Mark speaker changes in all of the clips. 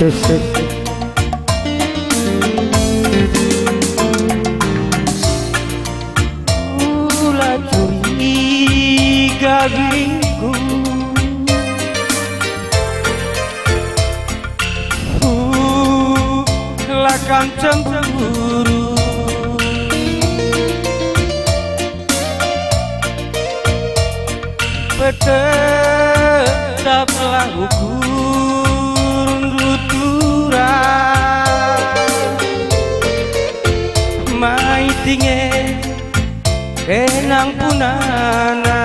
Speaker 1: Ulah curiga diriku, lakang cemburu. Tetaplah ukur tuturang mai tinge kenang punana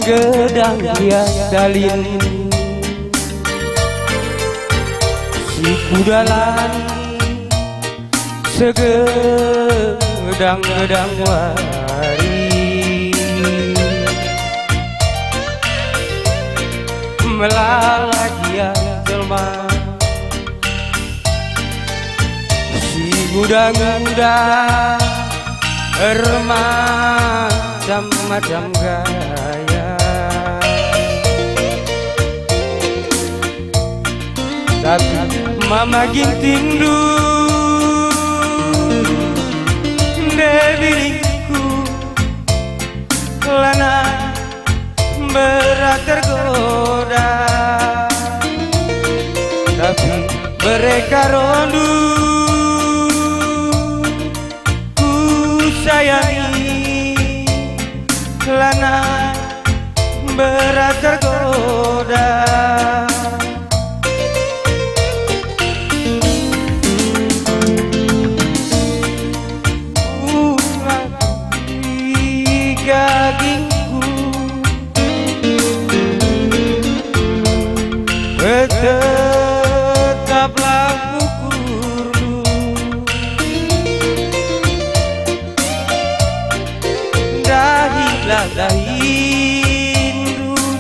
Speaker 1: gedang dia dalin si kudalan segedang-gedang wari melalagian jelma si muda-muda macam-macam gaya tapi mama gintindu diriku lana berat tergoda tapi mereka rondu ku sayangi lana berat tergoda. Dagingku tetaplah ukurmu, dahilah dahin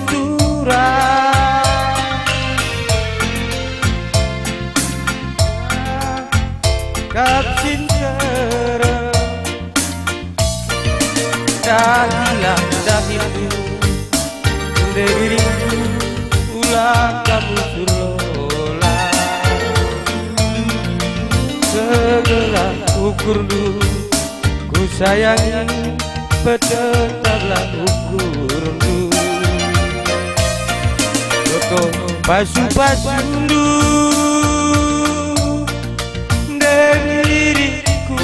Speaker 1: tuturang kapsin serem dahilah dahiku diriku ulah kamu surola segera ukurmu ku sayangi tetaplah ukurmu toto pasu-pasundu diriku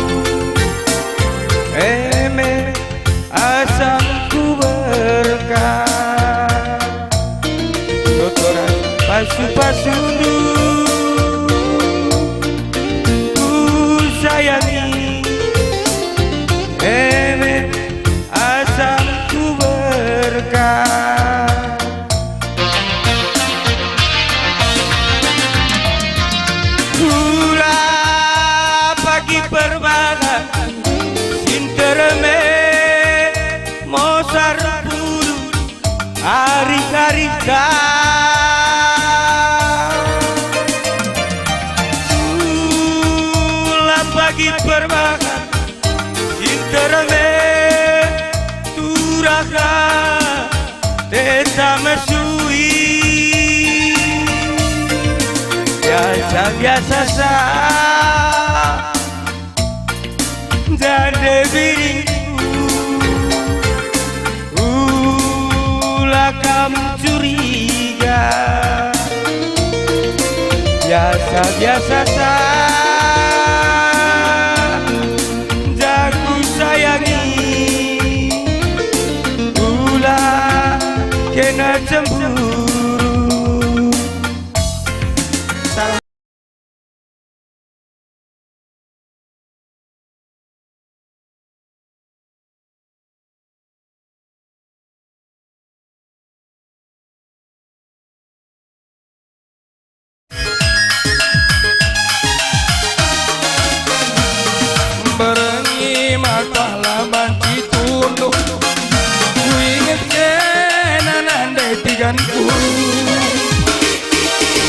Speaker 1: asamku berkah kotoran pasu-pasundu ku sayangi asamku berkah ulah pagi permana sinterme mosar bulu hari-harika ulah pagi permakan interme turaka desa mesui biasa-biasa sah jande diriku kamu curiga biasa-biasa jago sayangi ulah kena cemburu.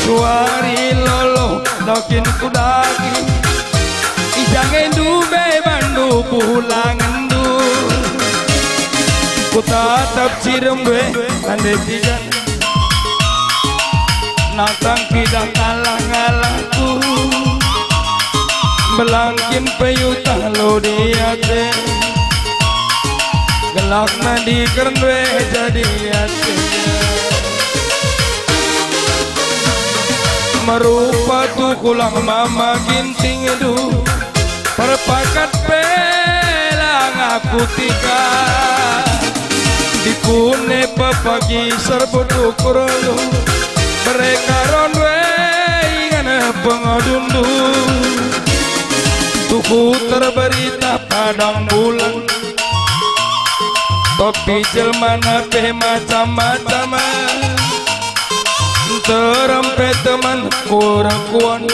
Speaker 1: Suari lolo nokin kudaki ijang endu be bandu pulang endu ku tatap cirem gue ande tigan natang tidak ngalah-ngalahku belangkin peyutah lo diate gelak nadi keren gue jadi ate merupa tu kulang mama ginting itu perpakat pelang aku tika dikune pepagi serbut ukur lu mereka ronwe ingana pengadundu tuku terberita padang bulan topi jelmana pe macam-macam terempet teman kurakuan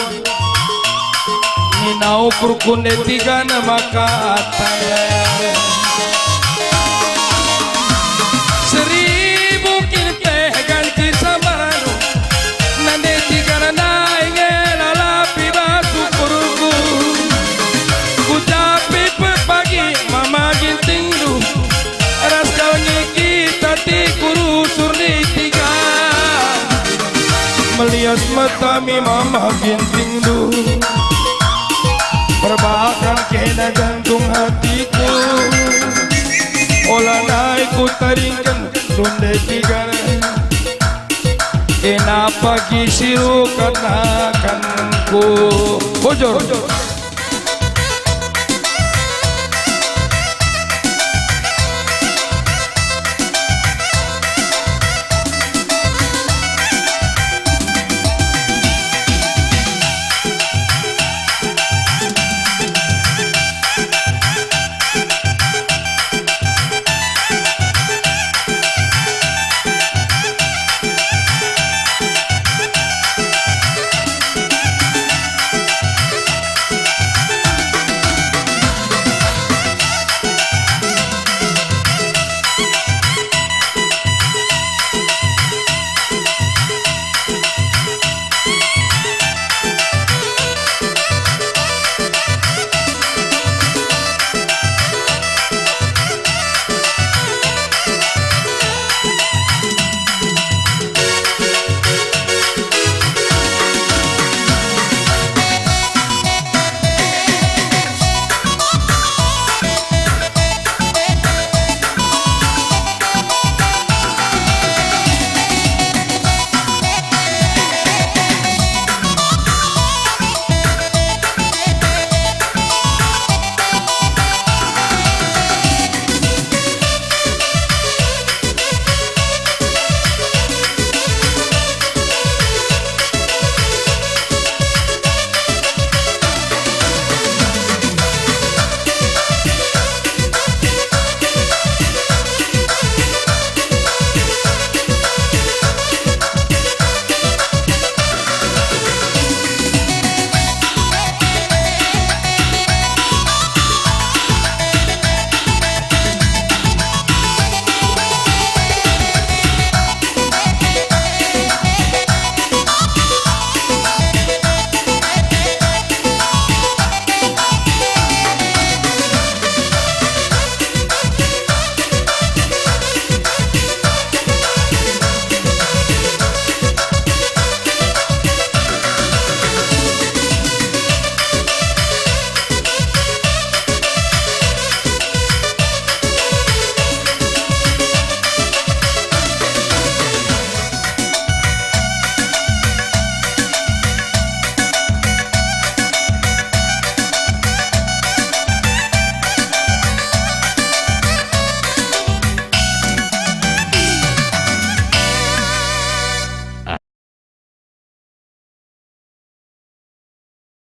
Speaker 1: ninau kurkune tiga nama katanya seribu kinte ganti samaru nande tiga nainge lalapi batu kurku kucapi pepagi mama ginting du ras kalngi kita ti kuru surni tiga melihat matami mama ginting du berbakar kena jantung hatiku olah naikku taringkan dunde tiga kenapa kisiru kenakanku bojor